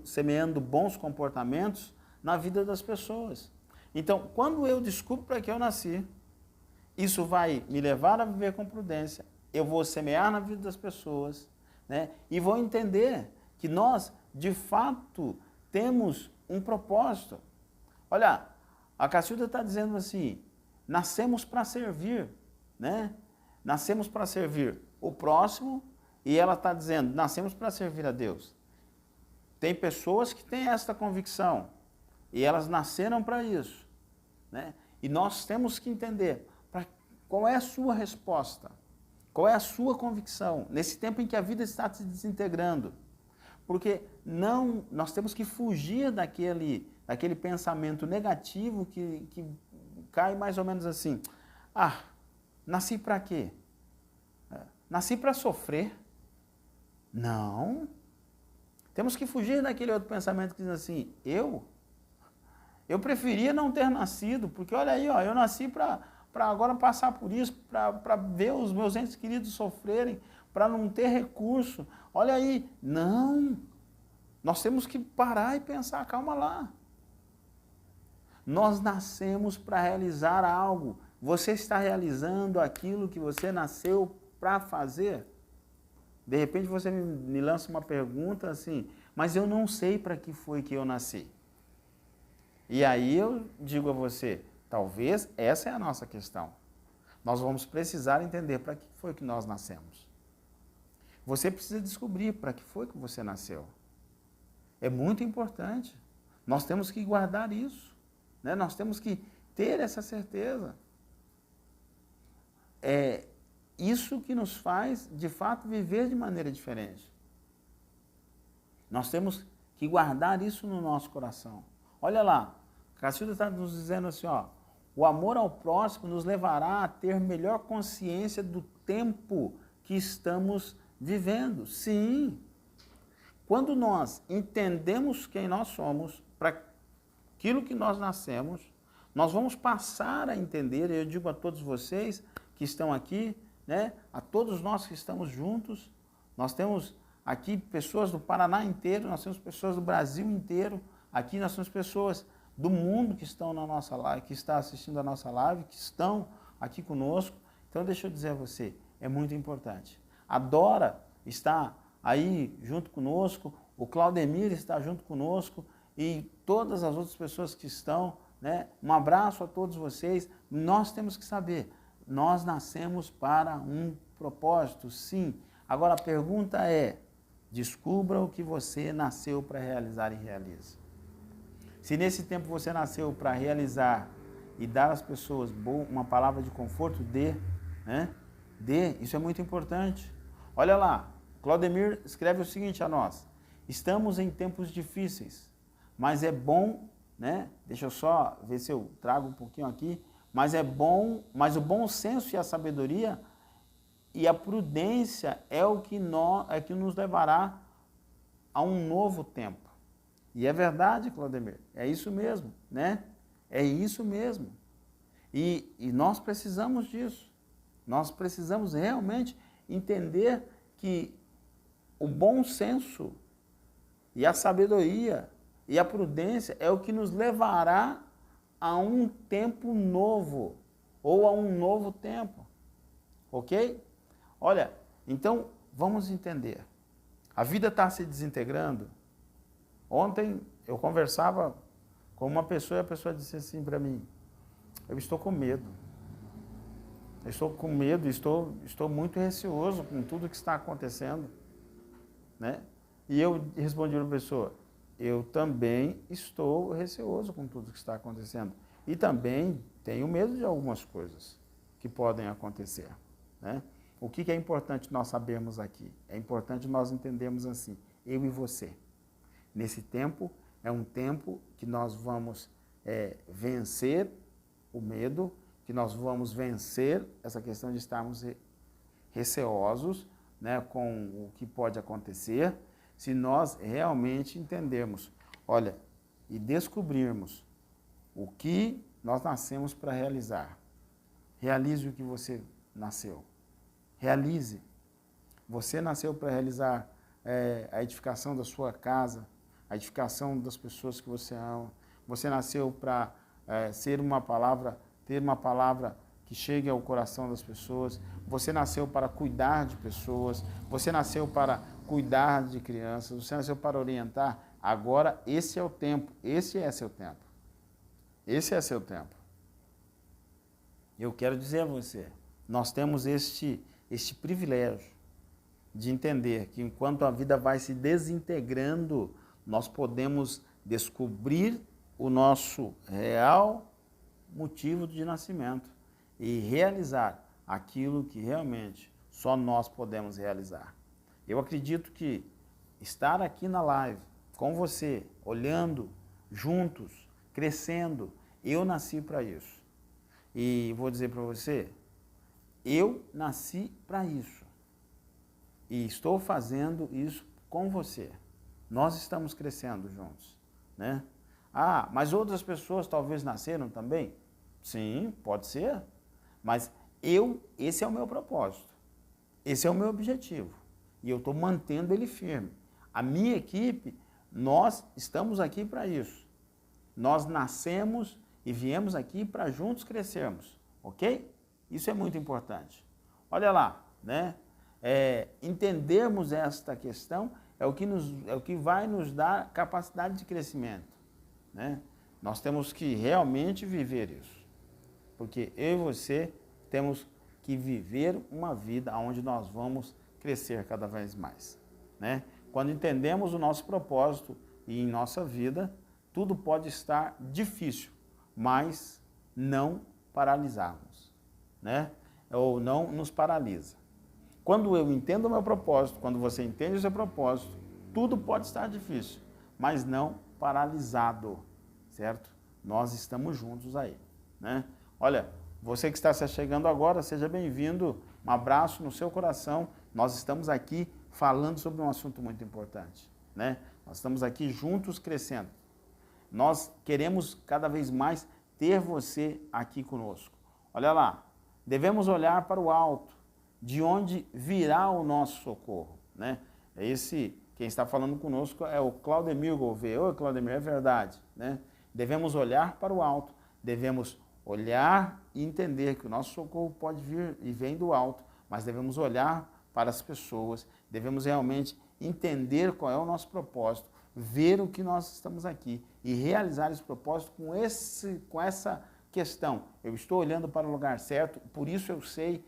semeando bons comportamentos na vida das pessoas. Então, quando eu descubro para que eu nasci, isso vai me levar a viver com prudência, eu vou semear na vida das pessoas, né? E vou entender que nós, de fato, temos um propósito. Olha, a Cacilda está dizendo assim, nascemos para servir, né? Nascemos para servir o próximo e ela está dizendo, nascemos para servir a Deus. Tem pessoas que têm esta convicção e elas nasceram para isso, né? E nós temos que entender qual é a sua resposta, qual é a sua convicção nesse tempo em que a vida está se desintegrando. Porque nós temos que fugir daquele pensamento negativo que cai mais ou menos assim. Nasci para quê? Nasci para sofrer? Não. Temos que fugir daquele outro pensamento que diz assim, eu preferia não ter nascido, porque olha aí, ó, eu nasci para agora passar por isso, para ver os meus entes queridos sofrerem, para não ter recurso. Olha aí, não. Nós temos que parar e pensar, calma lá. Nós nascemos para realizar algo. Você está realizando aquilo que você nasceu para fazer? De repente você me lança uma pergunta assim, mas eu não sei para que foi que eu nasci. E aí eu digo a você, talvez essa é a nossa questão. Nós vamos precisar entender para que foi que nós nascemos. Você precisa descobrir para que foi que você nasceu. É muito importante. Nós temos que guardar isso, né? Nós temos que ter essa certeza. É isso que nos faz, de fato, viver de maneira diferente. Nós temos que guardar isso no nosso coração. Olha lá, Cacilda está nos dizendo assim, ó, o amor ao próximo nos levará a ter melhor consciência do tempo que estamos vivendo. Sim. Quando nós entendemos quem nós somos, para aquilo que nós nascemos, nós vamos passar a entender, eu digo a todos vocês que estão aqui, né, a todos nós que estamos juntos, nós temos aqui pessoas do Paraná inteiro, nós temos pessoas do Brasil inteiro, aqui nós temos pessoas do mundo que estão na nossa live, que está assistindo a nossa live, que estão aqui conosco. Então deixa eu dizer a você, é muito importante. A Dora está aí junto conosco, o Claudemir está junto conosco e todas as outras pessoas que estão, né? Um abraço a todos vocês. Nós temos que saber, nós nascemos para um propósito, sim. Agora a pergunta é, descubra o que você nasceu para realizar e realize. Se nesse tempo você nasceu para realizar e dar às pessoas uma palavra de conforto, dê, né? Dê, isso é muito importante. Olha lá, Claudemir escreve o seguinte a nós, estamos em tempos difíceis, mas é bom, né? Deixa eu só ver se eu trago um pouquinho aqui, mas é bom, mas o bom senso e a sabedoria e a prudência é o que nos levará a um novo tempo. E é verdade, Claudemir, é isso mesmo, né? É isso mesmo. E nós precisamos disso. Nós precisamos realmente entender que o bom senso e a sabedoria e a prudência é o que nos levará a um tempo novo ou a um novo tempo. Ok? Olha, então vamos entender. A vida está se desintegrando. Ontem eu conversava com uma pessoa e a pessoa disse assim para mim, eu estou com medo. Eu estou com medo, estou muito receoso com tudo que está acontecendo, né? E eu respondi para a pessoa, eu também estou receoso com tudo que está acontecendo. E também tenho medo de algumas coisas que podem acontecer, né? O que é importante nós sabermos aqui? É importante nós entendermos assim, eu e você. Nesse tempo, é um tempo que nós vamos vencer o medo, que nós vamos vencer essa questão de estarmos receosos, né, com o que pode acontecer, se nós realmente entendermos, olha, e descobrirmos o que nós nascemos para realizar. Realize o que você nasceu. Realize. Você nasceu para realizar a edificação da sua casa, a edificação das pessoas que você ama. Você nasceu para ter uma palavra que chegue ao coração das pessoas. Você nasceu para cuidar de pessoas. Você nasceu para cuidar de crianças. Você nasceu para orientar. Agora, esse é o tempo. Esse é seu tempo. Esse é seu tempo. Eu quero dizer a você, nós temos este privilégio de entender que enquanto a vida vai se desintegrando, nós podemos descobrir o nosso real motivo de nascimento e realizar aquilo que realmente só nós podemos realizar. Eu acredito que estar aqui na live com você, olhando juntos, crescendo, eu nasci para isso. E vou dizer para você, eu nasci para isso. E estou fazendo isso com você. Nós estamos crescendo juntos, né? Ah, mas outras pessoas talvez nasceram também? Sim, pode ser. Mas esse é o meu propósito. Esse é o meu objetivo. E eu estou mantendo ele firme. A minha equipe, nós estamos aqui para isso. Nós nascemos e viemos aqui para juntos crescermos, ok? Isso é muito importante. Olha lá, né? Entendermos esta questão é o que vai nos dar capacidade de crescimento, né? Nós temos que realmente viver isso, porque eu e você temos que viver uma vida onde nós vamos crescer cada vez mais, né? Quando entendemos o nosso propósito e em nossa vida, tudo pode estar difícil, mas não paralisarmos, né? Ou não nos paralisa. Quando eu entendo o meu propósito, quando você entende o seu propósito, tudo pode estar difícil, mas não paralisado, certo? Nós estamos juntos aí, né? Olha, você que está se chegando agora, seja bem-vindo, um abraço no seu coração. Nós estamos aqui falando sobre um assunto muito importante, né? Nós estamos aqui juntos crescendo. Nós queremos cada vez mais ter você aqui conosco. Olha lá, devemos olhar para o alto, de onde virá o nosso socorro, né? Quem está falando conosco é o Claudemir Gouveia. Oi, Claudemir, é verdade, né? Devemos olhar para o alto, devemos olhar e entender que o nosso socorro pode vir e vem do alto, mas devemos olhar para as pessoas, devemos realmente entender qual é o nosso propósito, ver o que nós estamos aqui e realizar esse propósito com essa questão. Eu estou olhando para o lugar certo, por isso eu sei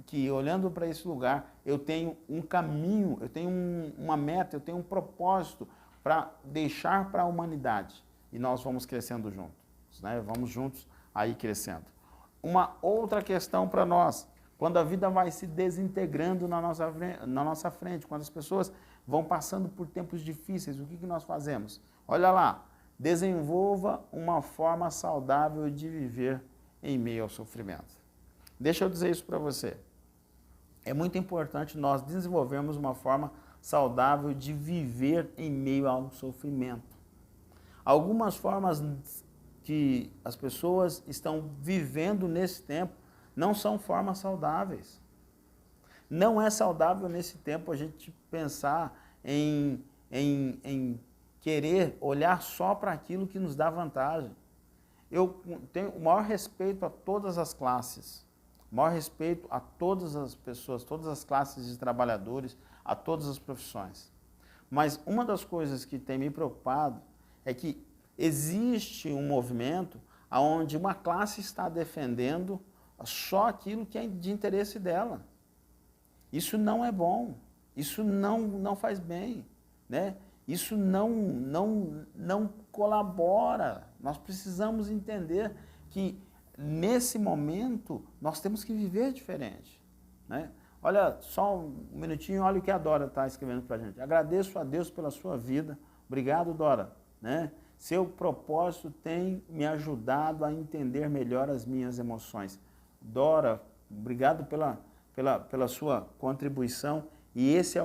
que olhando para esse lugar, eu tenho um caminho, eu tenho uma meta, eu tenho um propósito para deixar para a humanidade. E nós vamos crescendo juntos, né? Vamos juntos aí crescendo. Uma outra questão para nós, quando a vida vai se desintegrando na nossa frente, quando as pessoas vão passando por tempos difíceis, o que nós fazemos? Olha lá, desenvolva uma forma saudável de viver em meio ao sofrimento. Deixa eu dizer isso para você. É muito importante nós desenvolvermos uma forma saudável de viver em meio ao sofrimento. Algumas formas que as pessoas estão vivendo nesse tempo não são formas saudáveis. Não é saudável nesse tempo a gente pensar em querer olhar só para aquilo que nos dá vantagem. Eu tenho o maior respeito a todas as classes, o maior respeito a todas as pessoas, todas as classes de trabalhadores, a todas as profissões. Mas uma das coisas que tem me preocupado é que existe um movimento onde uma classe está defendendo só aquilo que é de interesse dela. Isso não é bom, isso não faz bem, né? Isso não colabora. Nós precisamos entender que nesse momento nós temos que viver diferente, né? Olha, só um minutinho, olha o que a Dora está escrevendo para a gente. Agradeço a Deus pela sua vida. Obrigado, Dora, né? Seu propósito tem me ajudado a entender melhor as minhas emoções. Dora, obrigado pela sua contribuição, e esse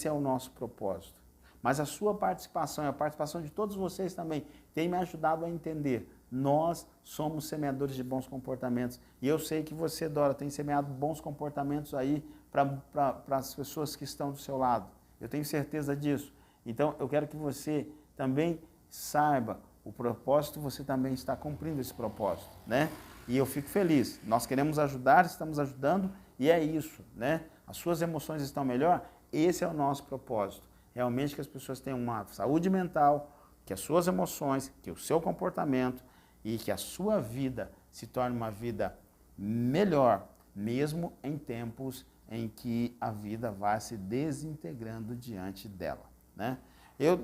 é o nosso propósito. Mas a sua participação e a participação de todos vocês também tem me ajudado a entender. Nós somos semeadores de bons comportamentos. E eu sei que você, Dora, tem semeado bons comportamentos aí para as pessoas que estão do seu lado. Eu tenho certeza disso. Então, eu quero que você também saiba o propósito, você também está cumprindo esse propósito, né? E eu fico feliz. Nós queremos ajudar, estamos ajudando, e é isso, né? As suas emoções estão melhor, esse é o nosso propósito. Realmente que as pessoas tenham uma saúde mental, que as suas emoções, que o seu comportamento e que a sua vida se torne uma vida melhor, mesmo em tempos em que a vida vai se desintegrando diante dela, né?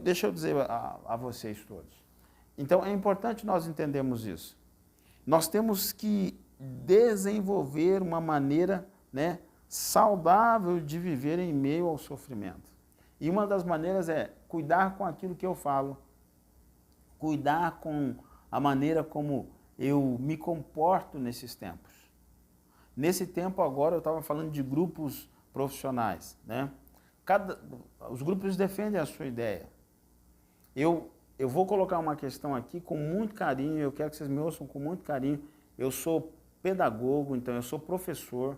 Deixa eu dizer a vocês todos. Então, é importante nós entendermos isso. Nós temos que desenvolver uma maneira, né, saudável de viver em meio ao sofrimento. E uma das maneiras é cuidar com aquilo que eu falo, cuidar com a maneira como eu me comporto nesses tempos. Nesse tempo agora eu estava falando de grupos profissionais, né? Os grupos defendem a sua ideia. Eu vou colocar uma questão aqui com muito carinho, eu quero que vocês me ouçam com muito carinho. Eu sou pedagogo, então eu sou professor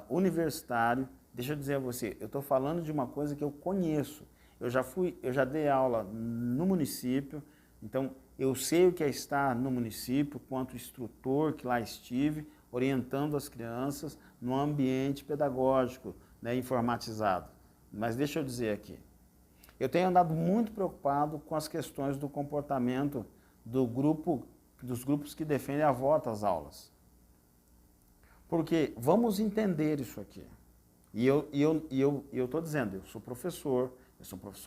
universitário. Deixa eu dizer a você, eu estou falando de uma coisa que eu conheço. Eu já dei aula no município, então eu sei o que é estar no município, quanto instrutor que lá estive, orientando as crianças no ambiente pedagógico, né, informatizado. Mas deixa eu dizer aqui, eu tenho andado muito preocupado com as questões do comportamento dos grupos que defendem a volta às aulas. Porque vamos entender isso aqui. E eu estou dizendo, eu sou professor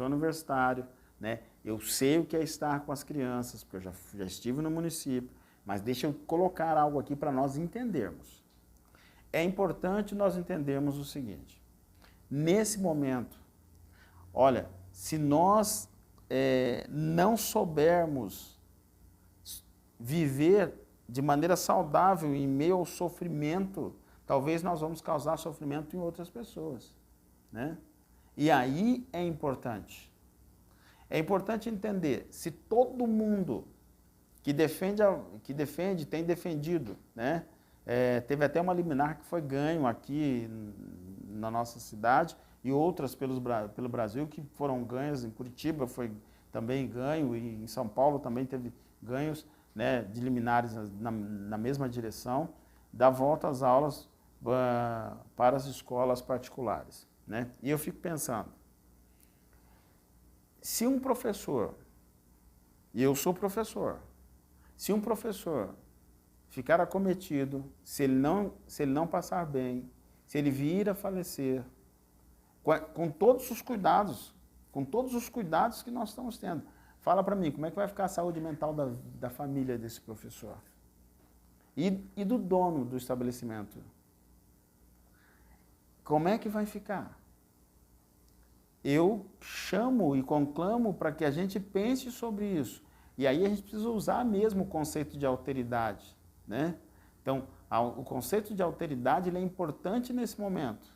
universitário, né? Eu sei o que é estar com as crianças, porque eu já estive no município, mas deixa eu colocar algo aqui para nós entendermos. É importante nós entendermos o seguinte, nesse momento, olha, se nós não soubermos viver de maneira saudável em meio ao sofrimento, talvez nós vamos causar sofrimento em outras pessoas, né? E aí é importante entender, se todo mundo que tem defendido, né? Teve até uma liminar que foi ganho aqui na nossa cidade e outras pelo Brasil que foram ganhas, em Curitiba foi também ganho e em São Paulo também teve ganhos, né, de liminares na mesma direção, da volta às aulas para as escolas particulares, né? E eu fico pensando, se um professor, e eu sou professor, se um professor ficar acometido, se ele não passar bem, se ele vir a falecer, com todos os cuidados que nós estamos tendo, fala para mim, como é que vai ficar a saúde mental da família desse professor? E do dono do estabelecimento? Como é que vai ficar? Eu chamo e conclamo para que a gente pense sobre isso. E aí a gente precisa usar mesmo o conceito de alteridade, né? Então, o conceito de alteridade ele é importante nesse momento.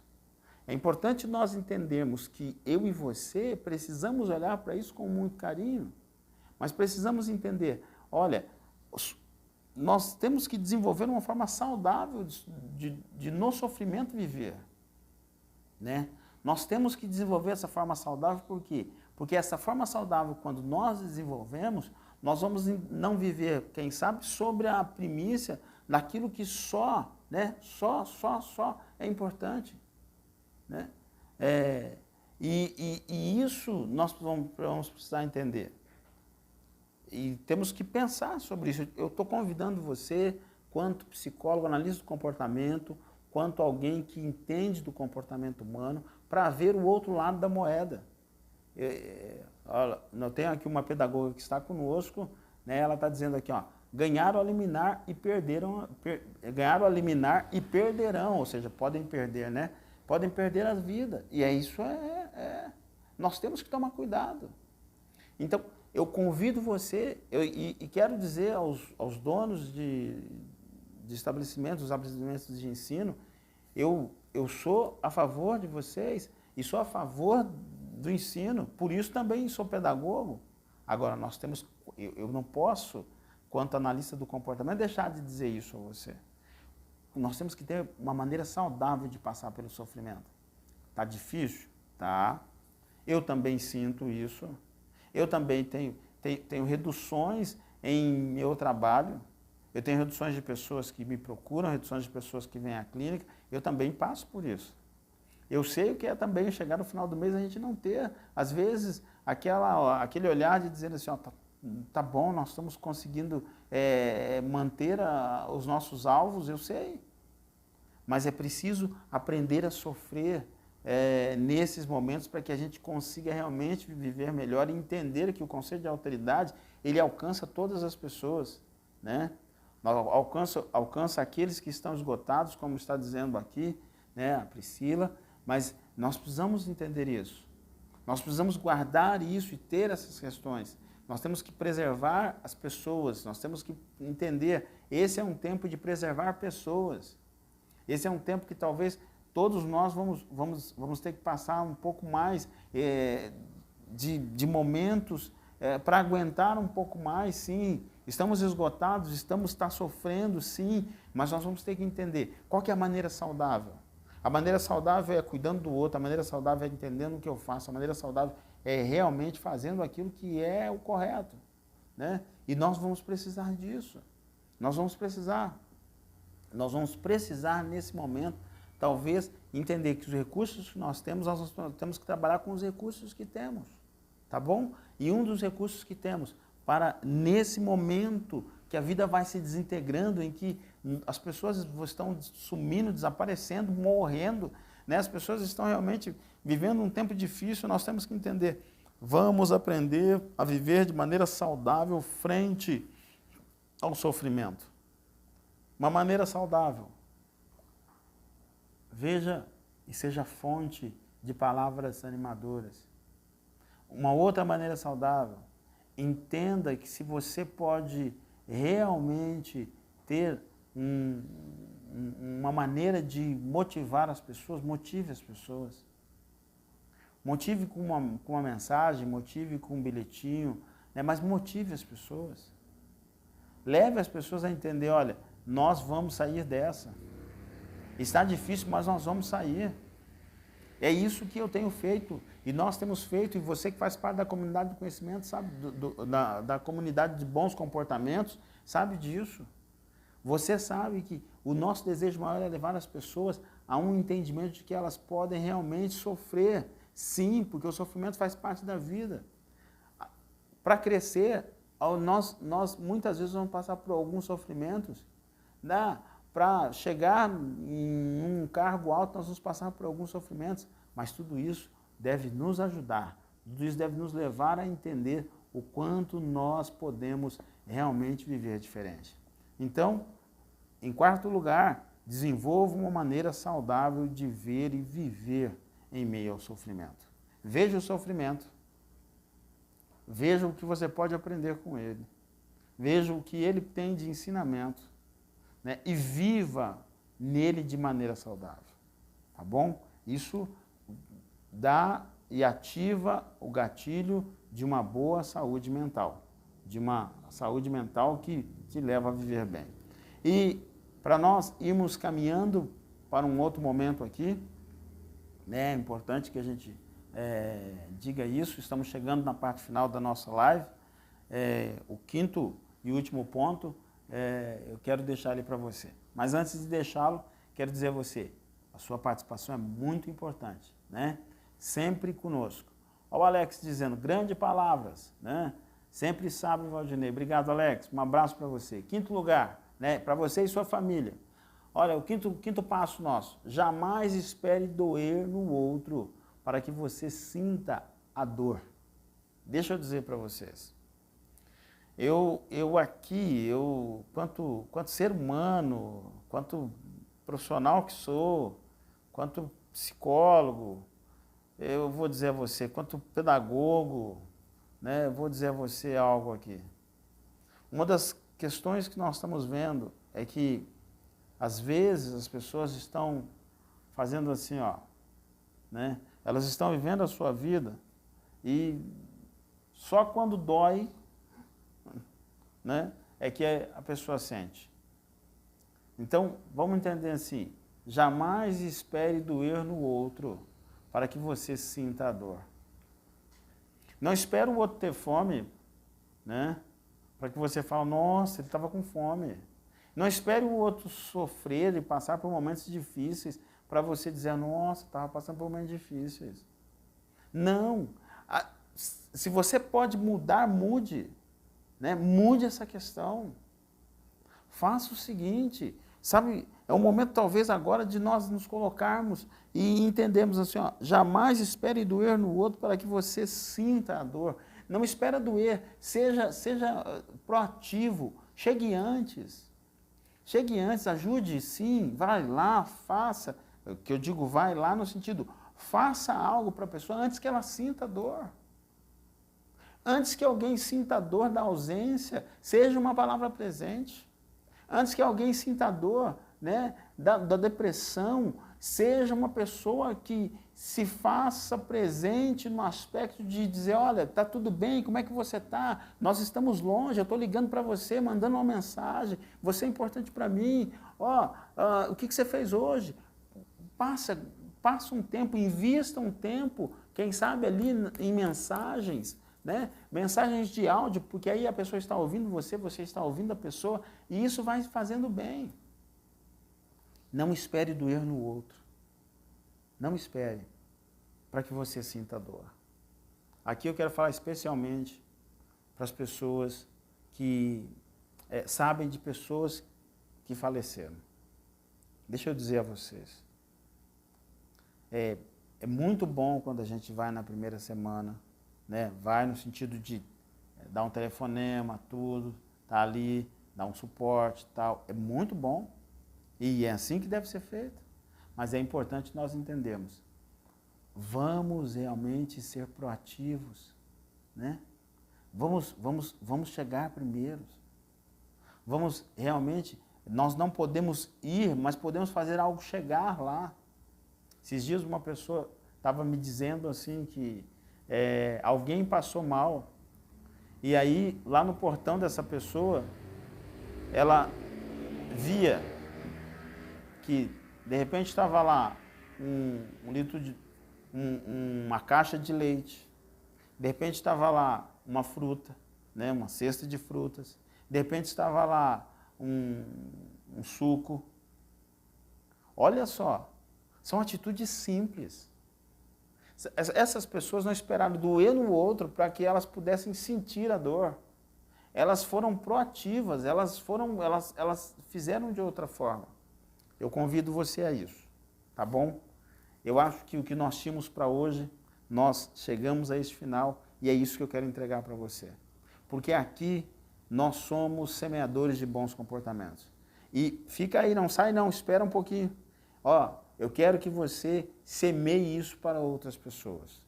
É importante nós entendermos que eu e você precisamos olhar para isso com muito carinho, mas precisamos entender, olha, nós temos que desenvolver uma forma saudável de no sofrimento viver, né? Nós temos que desenvolver essa forma saudável, por quê? Porque essa forma saudável, quando nós desenvolvemos, nós vamos não viver, quem sabe, sobre a primícia daquilo que só é importante, né? E isso nós vamos precisar entender. E temos que pensar sobre isso. Eu estou convidando você, quanto psicólogo, analista do comportamento, quanto alguém que entende do comportamento humano, para ver o outro lado da moeda. Eu tenho aqui uma pedagoga que está conosco, né, ela está dizendo aqui, ó, ganharam a liminar e perderão, ganharam a liminar e perderão, ou seja, podem perder, né? Podem perder a vida. E isso nós temos que tomar cuidado. Então, eu convido você, e quero dizer aos donos de estabelecimentos, os estabelecimentos de ensino, eu sou a favor de vocês e sou a favor do ensino, por isso também sou pedagogo. Agora, eu não posso, quanto analista do comportamento, deixar de dizer isso a você. Nós temos que ter uma maneira saudável de passar pelo sofrimento. Tá difícil? Tá. Eu também sinto isso. Eu também tenho reduções em meu trabalho. Eu tenho reduções de pessoas que me procuram, reduções de pessoas que vêm à clínica. Eu também passo por isso. Eu sei o que é também chegar no final do mês a gente não ter, às vezes, aquele olhar de dizer assim, ó, tá bom, nós estamos conseguindo manter os nossos alvos, eu sei. Mas é preciso aprender a sofrer nesses momentos para que a gente consiga realmente viver melhor e entender que o conceito de alteridade, ele alcança todas as pessoas, né? Alcança aqueles que estão esgotados, como está dizendo aqui, né, a Priscila, mas nós precisamos entender isso. Nós precisamos guardar isso e ter essas questões. Nós temos que preservar as pessoas, nós temos que entender, esse é um tempo de preservar pessoas. Esse é um tempo que talvez todos nós vamos ter que passar um pouco mais de momentos para aguentar um pouco mais, sim. Estamos esgotados, está sofrendo, sim, mas nós vamos ter que entender qual que é a maneira saudável. A maneira saudável é cuidando do outro, a maneira saudável é entendendo o que eu faço, a maneira saudável é realmente fazendo aquilo que é o correto, né? E nós vamos precisar disso. Nós vamos precisar nesse momento, talvez, entender que os recursos que nós temos que trabalhar com os recursos que temos, tá bom? E um dos recursos que temos para, nesse momento que a vida vai se desintegrando, em que as pessoas estão sumindo, desaparecendo, morrendo, né? As pessoas estão realmente vivendo um tempo difícil, nós temos que entender. Vamos aprender a viver de maneira saudável frente ao sofrimento. Uma maneira saudável. Veja e seja fonte de palavras animadoras. Uma outra maneira saudável. Entenda que se você pode realmente ter uma maneira de motivar as pessoas, motive as pessoas. Motive com uma mensagem, motive com um bilhetinho, né? Mas motive as pessoas. Leve as pessoas a entender, olha, nós vamos sair dessa. Está difícil, mas nós vamos sair. É isso que eu tenho feito, e nós temos feito, e você que faz parte da comunidade do conhecimento, sabe, da comunidade de bons comportamentos, sabe disso. Você sabe que o nosso desejo maior é levar as pessoas a um entendimento de que elas podem realmente sofrer. Sim, porque o sofrimento faz parte da vida. Para crescer, nós muitas vezes vamos passar por alguns sofrimentos. Para chegar em um cargo alto, nós vamos passar por alguns sofrimentos, mas tudo isso deve nos ajudar, tudo isso deve nos levar a entender o quanto nós podemos realmente viver diferente. Então, em quarto lugar, desenvolva uma maneira saudável de ver e viver em meio ao sofrimento. Veja o sofrimento, veja o que você pode aprender com ele, veja o que ele tem de ensinamento, né? E viva nele de maneira saudável, tá bom? Isso dá e ativa o gatilho de uma boa saúde mental, de uma saúde mental que te leva a viver bem. E para nós irmos caminhando para um outro momento aqui, né, é importante que a gente diga isso, estamos chegando na parte final da nossa live, o quinto e último ponto, eu quero deixar ele para você. Mas antes de deixá-lo, quero dizer a você, a sua participação é muito importante, né? Sempre conosco. Olha o Alex dizendo, grandes palavras, né? Sempre sábio, Valdinei. Obrigado, Alex. Um abraço para você. Quinto lugar, né? Para você e sua família. Olha, o quinto passo nosso. Jamais espere doer no outro para que você sinta a dor. Deixa eu dizer para vocês. Quanto ser humano, quanto profissional que sou, quanto psicólogo, eu vou dizer a você, quanto pedagogo, né, eu vou dizer a você algo aqui. Uma das questões que nós estamos vendo é que, às vezes, as pessoas estão fazendo assim, ó, né, elas estão vivendo a sua vida e só quando dói, né, é que a pessoa sente. Então, vamos entender assim, jamais espere doer no outro para que você sinta a dor. Não espere o outro ter fome, né, para que você fale, nossa, ele estava com fome. Não espere o outro sofrer e passar por momentos difíceis para você dizer, nossa, estava passando por momentos difíceis. Não. Se você pode mudar, mude. Né? Mude essa questão. Faça o seguinte, sabe, é o momento talvez agora de nós nos colocarmos e entendermos assim, ó, jamais espere doer no outro para que você sinta a dor. Não espere doer, seja proativo, chegue antes, ajude sim, vai lá, faça, que eu digo vai lá no sentido, faça algo para a pessoa antes que ela sinta a dor. Antes que alguém sinta a dor da ausência, seja uma palavra presente. Antes que alguém sinta a dor, né, da depressão, seja uma pessoa que se faça presente no aspecto de dizer, olha, está tudo bem, como é que você está? Nós estamos longe, eu estou ligando para você, mandando uma mensagem, você é importante para mim, o que você fez hoje? Passa um tempo, invista um tempo, quem sabe ali em mensagens, né? Mensagens de áudio, porque aí a pessoa está ouvindo você está ouvindo a pessoa, e isso vai fazendo bem. Não espere doer no outro. Não espere para que você sinta dor. Aqui eu quero falar especialmente para as pessoas que sabem de pessoas que faleceram. Deixa eu dizer a vocês, é muito bom quando a gente vai na primeira semana, né? Vai no sentido de dar um telefonema, tudo, tá ali, dar um suporte e tal. É muito bom e é assim que deve ser feito. Mas é importante nós entendermos. Vamos realmente ser proativos, né? Vamos chegar primeiros. Vamos realmente, nós não podemos ir, mas podemos fazer algo chegar lá. Esses dias uma pessoa estava me dizendo assim que alguém passou mal e aí lá no portão dessa pessoa ela via que de repente estava lá um litro de uma caixa de leite, de repente estava lá uma fruta, né, uma cesta de frutas, de repente estava lá um suco. Olha só, são atitudes simples. Essas pessoas não esperaram doer no outro para que elas pudessem sentir a dor. Elas foram proativas, elas fizeram de outra forma. Eu convido você a isso, tá bom? Eu acho que o que nós tínhamos para hoje, nós chegamos a esse final e é isso que eu quero entregar para você. Porque aqui nós somos semeadores de bons comportamentos. E fica aí, não sai não, espera um pouquinho. Ó, eu quero que você semeie isso para outras pessoas.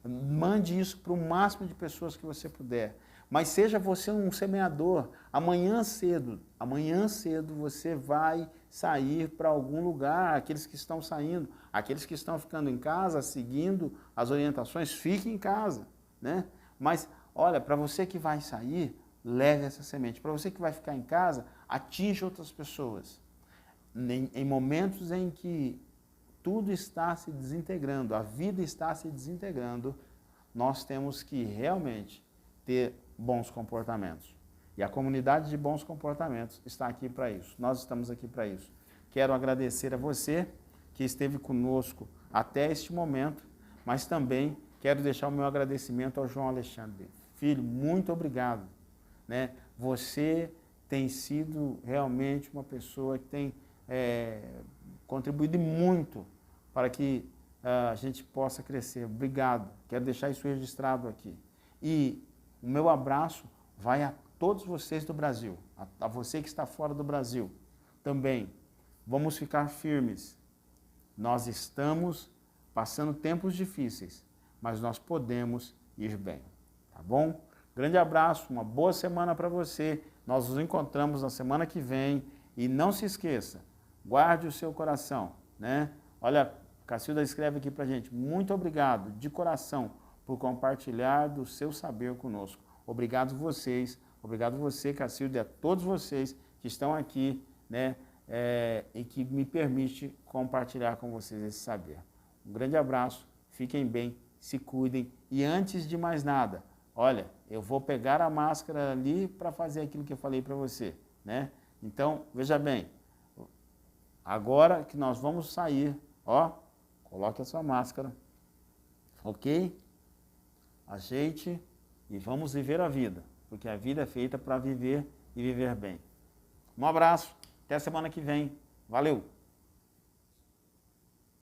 Mande isso para o máximo de pessoas que você puder. Mas seja você um semeador. Amanhã cedo você vai sair para algum lugar. Aqueles que estão saindo, aqueles que estão ficando em casa, seguindo as orientações, fiquem em casa, né? Mas, olha, para você que vai sair, leve essa semente. Para você que vai ficar em casa, atinja outras pessoas. Em momentos em que tudo está se desintegrando, a vida está se desintegrando, nós temos que realmente ter bons comportamentos. E a comunidade de bons comportamentos está aqui para isso. Nós estamos aqui para isso. Quero agradecer a você que esteve conosco até este momento, mas também quero deixar o meu agradecimento ao João Alexandre. Filho, muito obrigado, né? Você tem sido realmente uma pessoa que tem contribuído muito para que a gente possa crescer. Obrigado. Quero deixar isso registrado aqui. E o meu abraço vai a todos vocês do Brasil, a você que está fora do Brasil. Também, vamos ficar firmes. Nós estamos passando tempos difíceis, mas nós podemos ir bem, tá bom? Grande abraço, uma boa semana para você. Nós nos encontramos na semana que vem e não se esqueça, guarde o seu coração, né? Olha, Cacilda escreve aqui para a gente, muito obrigado de coração por compartilhar do seu saber conosco. Obrigado vocês, obrigado você, Cacilda, e a todos vocês que estão aqui, né, e que me permite compartilhar com vocês esse saber. Um grande abraço, fiquem bem, se cuidem e antes de mais nada, olha, eu vou pegar a máscara ali para fazer aquilo que eu falei para você, né? Então, veja bem, agora que nós vamos sair, ó, coloque a sua máscara, ok? Ajeite e vamos viver a vida, porque a vida é feita para viver e viver bem. Um abraço, até a semana que vem. Valeu!